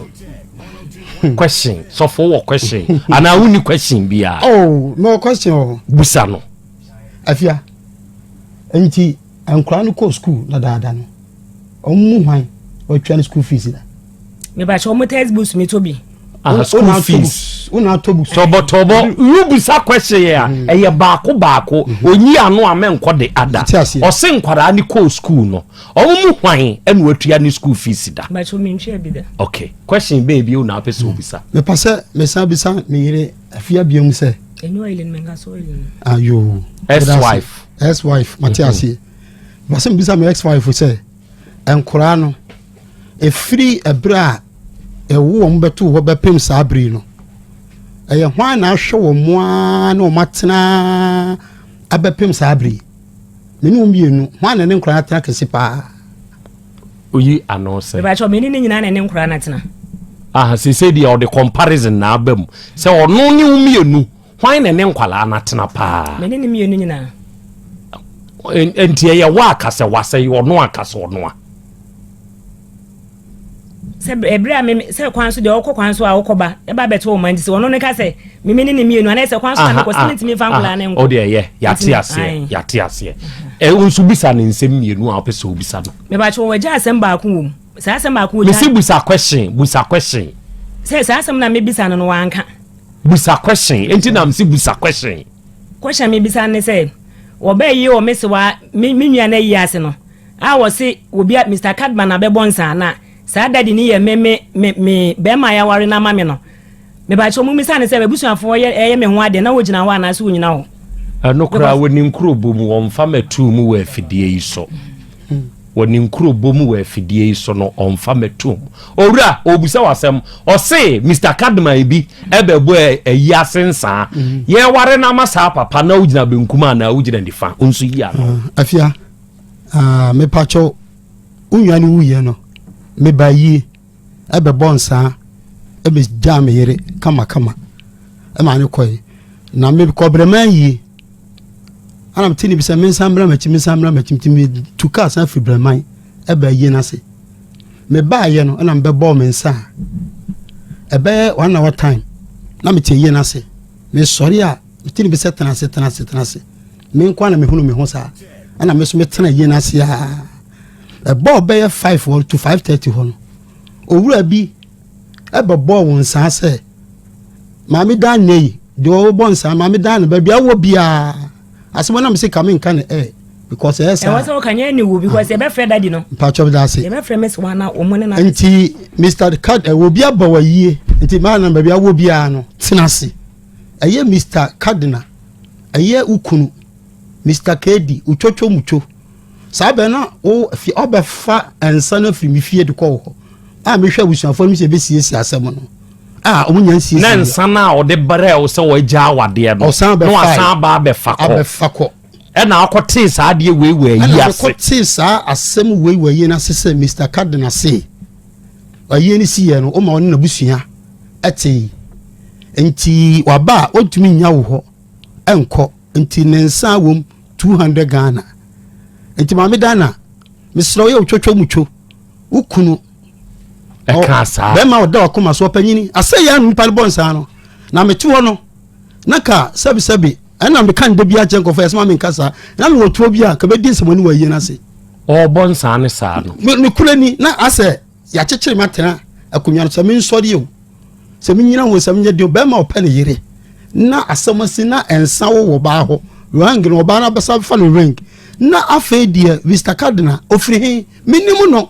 so for what question ana uni question bia oh no question busa no afia enti nkula no ko school na daada no omu hwan watwa school fees da me ba cho mo textbooks me to bi school fees una autobus tobo you bisa question ya eye baako onyi ano amenko de ada o se nkwara ni ko school no omu hwan enu watua ni school fees da ba cho me ntwe bi da okay question baby una apese obisa me pase me sa bisa me yire afia biom se enyo ile menga so ile ayo ex-wife Matiasi basa bisa me ex-wife se enkura no efiri ebra ewo wo mbeto wo bepem sabri no eye hwan na ahwe wo moa na o matena abepem sabri meni omienu hwan na ne nkura na tena kesi pa oyi anose be ba cho meni ne nyina na ne nkura na tena se say the comparison na abam se ono ne omienu hwan na ne nkwala na tena pa meni ne mienu nyina entie ye wa akase wase ono akase ono se ebra me se kwanso de okọ kwanso a okoba e ba beto o mandi se wono ne ka se mimi ne mienu ana se kwanso na ko sinti mi fa nkula ne nko o de ye yate ase unsu bisa ne nsem mienu a opese obisa no me ba cho waja asem ba ko wom sa asem ba ko me si busa question se sa asem na me bisa no wanka busa question enti na me si busa question me bisa ne se wo ba yi o mesewa me nua na yi ase no a wo se obi Mr. Cadman abebonsa na sa dadi ni ye me be ma ya ware na mame no me ba cho mumisa ne se bebusuafo ye me ho ade na wo gina ho ana se wo nyina ho no kra woni nkro bom wo mfa metu mu wa afidie yi so woni nkro bom wa afidie yi so no omfa metu owura obusa wasem o se Mr. Cadman bi ebebo ayi asensa ye ware na masa papa na wo gina benkuma na wo gina ndifa onso yi ano afia me pacho unwani wuye no me bayi ebe bonsa ebe jam yere kama e ma ne koy na me kobrema yi ana mtini bisa mensambra machimi tuka san fibrema ebe yi na se me baye no na mbe bo mensa ebe 1 hour time na me tie yi na se me sori a mtini bisa tenase me nkwa na me hunu me ho sa ana me so me tena yi na se a ebo be 5 to 5:30 hono owura bi ebe bo won san se mami dan nei do bon san mami dan ba bia wo bia asemo na me se come kan because yes e was o kanya ni wo because e be freda di no patch of that say e be freda mes wana o mone na nti Mr. Card wo bia ba wa yie nti ma na ba bia wo bia no tenase eye Mr. Cardinal eye ukunu Mr. KD uchocho mucho sabe na o fi obefa ensa na firi mi fie de ko ho a me hwa busuafo mi se be siesi asem no omunya siesi na ensa na o de bare o se wo gya awade no no asan ba be fako e na akote sa de we yi ase akote sa asem we yi na sese Mr. Cardinal say ayi ni siye no o ma won na busua ete enti waba ontumi nya wo ho enko enti nensa wom 200 Ghana enti mami dana misro ye otwotwo mucho ukunu e kasa be ma oda akoma so panyini ase ya npa bonsa no na metu ho no naka sabi ana me kan de bia chen ko fa esma me nkasa na me wotuo bia ka be di nsemo ni wa yie na se obon sa ne sa no me kulani na ase ya chechire matena akunwa no se me nsori o se me nyina wo se me de be ma opa ne yire na asamasi na ensa wo ba ho ring no ba na besa fa no ring na afa die Mr Cardinal ofiri he minimu no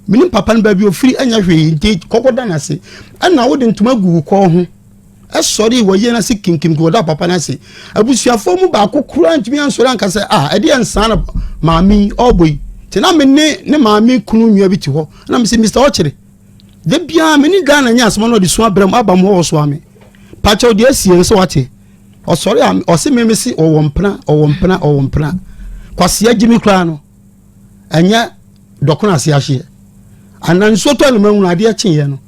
minim papa no ba bi ofiri anya hwe nti kokoda na se ana wo de ntuma gu ko ho esori wo ye na se kinkim ko da papa na se abusuafo mu ba kokura ntimi ansori anka se ede ensa na maami oboy ti na me ne maami kunu nwua bi ti ho na me se Mr Ochire de bia me ni Ghana nya asoma no de so abram abam ho so ame pacho de asie so wate osori am osi me si owompna kwase agimi kra no anya dokona ase ahye ananso to no mahunu ade akye no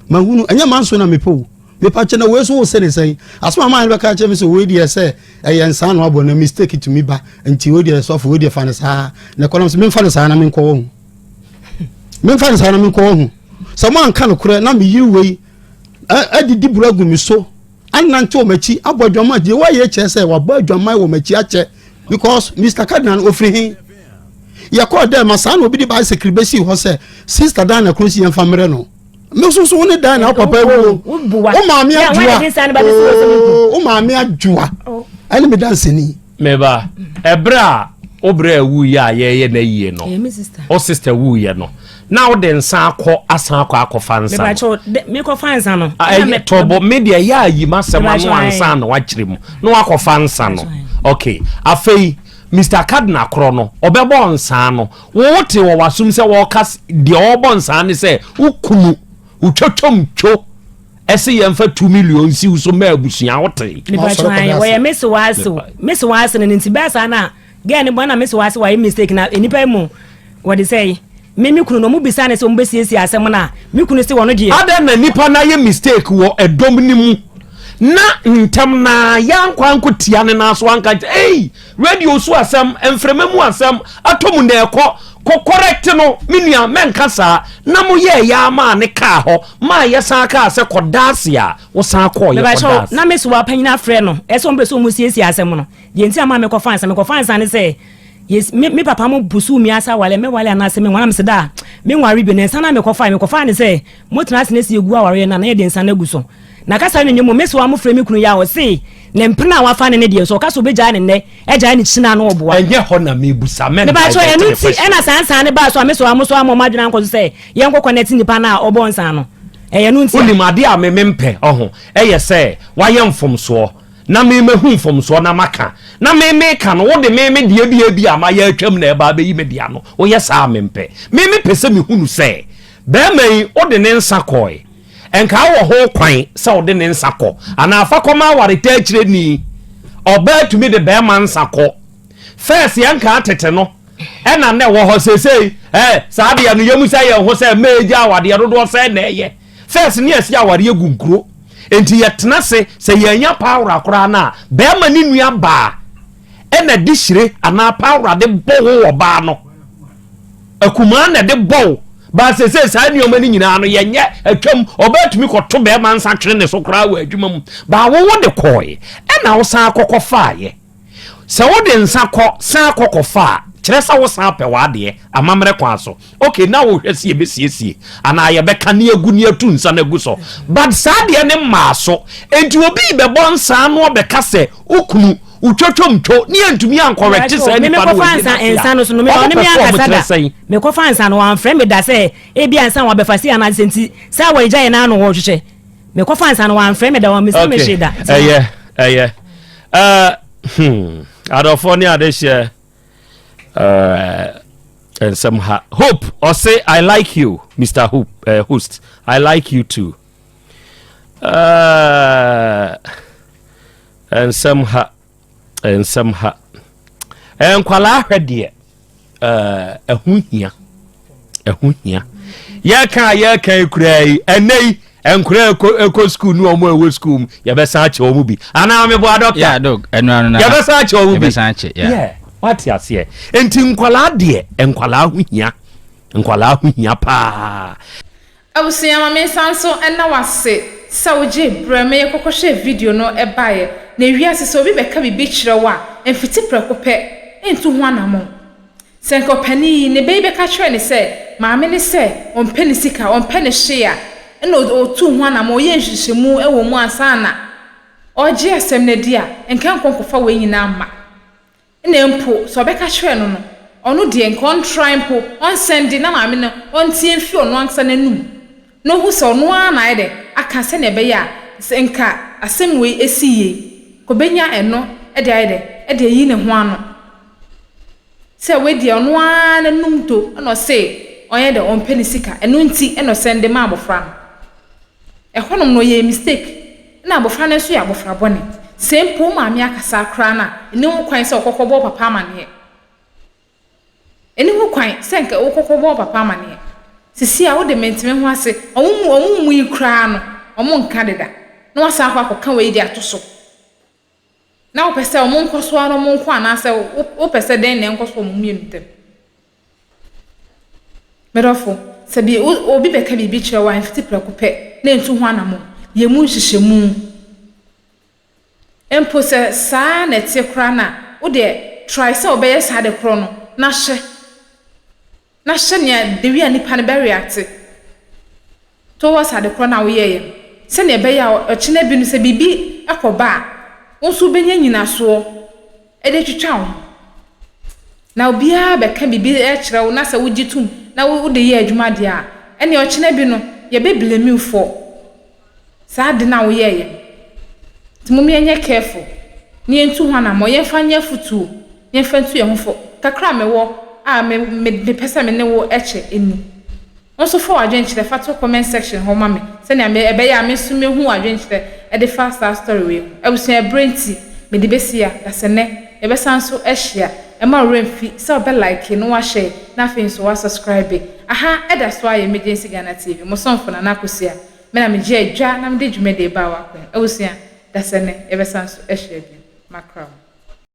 mahunu anya manso na mepo me pacho na we so wo se ne sai asoma man be ka che me so we die se ensa no abo na mistake to me ba nti we die so for we die fa ne sa na kono so me fa ne sa na me ko ho me fa ne sa na me ko ho so man kan kura na me yiwe adidi buragu mi so ananto o machi abodwoma je wa ye che say wa bodwoma wo machi ache because Mr Cardinal ofri hin ya call them masan obi di bicycle be si ho say sister dan na cross yan famre no me so so ne dan na papa wo o ma me adua o ma me adua ani me dance ni me ba ebra obra wu ya ye na yie no o sister wu ye no now den nsa akọ asan akọ fansa me ko fansa no tobo media ya yi masema no ansa no wakyerem no akọ fansa no okay afei Mr Cardinal kro no obebo nsa no wo te wo wasum se wo ka de obo nsa ne se ukunu utwotwomtwo ese yemfa 2 million si so ma abusua wote me ba try wo ye miss waso ne ntibasa na ge ne bona miss waso wa mistake na enipa mu what they say me kunu no mu bisa ne so mbesiesi asem na me kunu se wono die ada na nipa na ye mistake wo edom ni mu na ntam na yankwa nkotia ne na so anka radio so asem emfrema mu asem atomu na ekọ correct no minia menkasa na mu ye ya ma ne ka ho ma ye san ka se kodasia wo san ko ye kodasia na me so apanyina frɛ no eso mbeso mu siesi asem no ye nti ama me ko fansa ne se yes me papa mo busu mi asa wale me wale anase me wana me seda me nware bi ne nsa na me kofa ne se motena se ne se egu aware na ye de nsa na gu so na kasa ne nyemo meso am frɛ me kunu ya wo se ne mpena wa fa ne de so kasa obeja ne ne eja ne china na oboa enye ho na me busa me me ba so enu ti na sansan ne ba so meso am so am madwena nko se ye nko connect nipa na obo nsa no eye nu nti unimade a me mpe oho eye se wa ye mfomso na me hu mfomso na maka na me ka no wo de me die bi ama ya atwam na eba be yi me dia no wo ye sa me mpe me pese me hunu se be mai wo de ne nsa koi enka wo ho kwan se wo de ne nsa ko ana afa koma ware ta akire ni oba tumi de be man nsa ko first yanka atete no ena ne wo ho sesei sa de ya no yamu sa ye ho se meja awade dodo se na ye first ne esi awade egunkuro enti yetena se yanya power akora na be ma ni nua ba ena dishire ana power de bo wo ba no akuma na de bo ba se sa ni o mani nyina no yenye atwam obatumi koto be ma nsa twere ne so kora wa adwuma mu ba wo de koy ena wo san akokɔ faaye se wo de nsa kɔ san akokɔ faa kyerɛ sa wo san pɛ wa de amamre kwa so okay na wo hwɛ sie ana ye bɛka ne agu ne atu nsa na gu so but sa de ne ma so enti obi be bon nsa no bɛka se ukunu utwotwomtwo ni antumi ankorrect say ni pa no me fansa ensa no so no me oni me akasada me ko fansa no wan frɛ me da say e bia ensa wa bɛfasi ana senti sa wa igya ye na no wo hwehwɛ me ko fansa no wan frɛ me da wa me se me sheda adofo ni ade hye and somehow Hope or say I like you Mr. Hope host I like you too and somehow and kwala hwede ehuhia ya kan kurai enei enkura eko school no omo ewo school ya be san che omo bi ana me bo doctor yeah dog enu anu ya be san che omo bi ya be san che yeah what you say enti nkwala de nkwala huhia pa abusia ma me sanso enna wase sauje breme ye kokoshe video no ebaye na wiase so obi beka bibi kyerɛwa emfiti preko pɛ entu ho anamo senko pani ne bebe ka kyerɛ ne sɛ maame ne sɛ ɔmpɛ ne sika ɔmpɛ ne hye a na otu ho anamo yɛ nhyehyɛmu ɛwɔ mu ansana ɔgye asɛm na di a enka nkonkofa wɔ nyina amma na empo so ɔbɛka kyerɛ no no ɔno de enkon try mpo on send na maame no on tie mfi ɔno ansa nanum no hu sɛ ɔno a na ayɛ aka sɛ na ɛbɛyɛ a nka asɛm wei esiye kobenya ɛno ɛde ayɛ ɛde yi ne ho ano sɛ wedi ɔno a nanum to ɛna ɔsɛ ɔyɛ de ɔmpɛ ne sika ɛno nti ɛna send ma abofra no ɛhɔnom no yɛ mistake na abofra no nso yɛ abofra bɔne sɛ mpo maame akasa akra na ɛne ho kwan sɛ ɔkɔkɔbɔ papa amane ɛne ho kwan sɛ nka ɔkɔkɔbɔ papa amane sisi a wode mentime ho ase ɔmo yi kra no ɔmo nka deda na wasa akɔka wei di ato so na wo pese ɔmo nkoso ano mo nko anase wo pese den na nkoso ɔmo mienu tem medofo se bi obi beka bibi kyerɛ wa mfiti preko pɛ na ntu ho anamo ye mu hyehyɛmu empo se saa na tie kra na wo de try se obɛyɛ saa de kro no na hye ne de wi anipa ne be react to wa saa de kro na wo yɛ se ne be ya ɔkyena bi no se bibi akɔba nso benya nyina so ede twitwa wo na obia beka bibi kyerɛ wo na sɛ wogitum na wo de yɛ adwuma de a ɛne ɔkyena bi no ye be blame for saa de na wo yɛ timomi enye careful ni entu ho na mo ye fa nya futu ye fa ntu ye ho fo kakra me wo a me pesa me ne wo eche eni nso fo adwen kyerɛ fa to comment section ho ma me sɛ ne me ebe ya me so me hu adwen kyerɛ e de fast story we abusua brainti me de besia da sɛ ne e be san so ehia e ma remfi sɛ obe like no wa share na fe nso wa subscribe aha e da so aye emergency Ghana TV mo sonfo na nakosia me na me je adwa na me de dwuma de ba wa kwen abusua da sɛ ne e be san so ehia bi makram.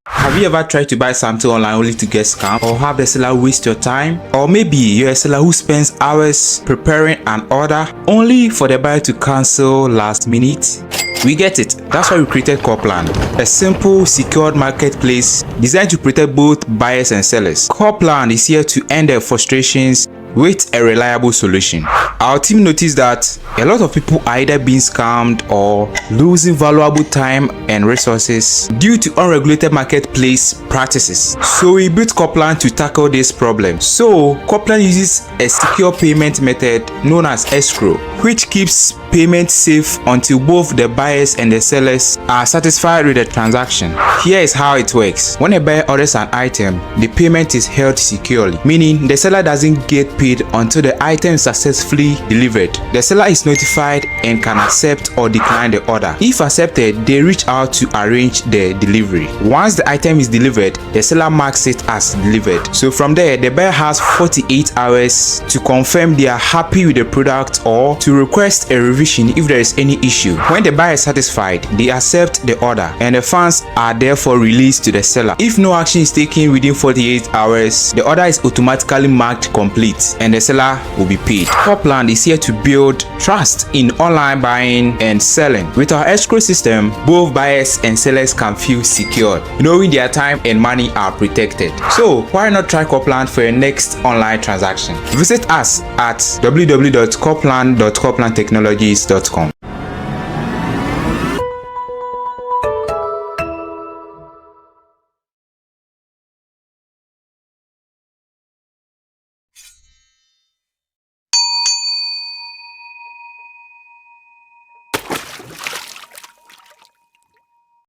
Have you ever tried to buy something online only to get scammed, or have the seller waste your time? Or maybe you're a seller who spends hours preparing an order only for the buyer to cancel last minute? We get it. That's why we created Copland, a simple, secured marketplace designed to protect both buyers and sellers. Copland is here to end their frustrations with a reliable solution. Our team noticed that a lot of people are either being scammed or losing valuable time and resources due to unregulated marketplace practices. So we built Copland to tackle this problem. So Copland uses a secure payment method known as escrow, which keeps payment safe until both the buyers and the sellers are satisfied with the transaction. Here is how it works. When a buyer orders an item, the payment is held securely, meaning the seller doesn't get paid until the item is successfully delivered. The seller is notified and can accept or decline the order. If accepted, they reach out to arrange the delivery. Once the item is delivered, the seller marks it as delivered. So from there, the buyer has 48 hours to confirm they are happy with the product or to request a revision if there is any issue. When the buyer is satisfied, they accept the order and the funds are therefore released to the seller. If no action is taken within 48 hours, the order is automatically marked complete and the seller will be paid. Copland is here to build trust in online buying and selling. With our escrow system, both buyers and sellers can feel secured, knowing their time and money are protected. So why not try Copland for your next online transaction? Visit us at www.copland.coplandtechnologies.com.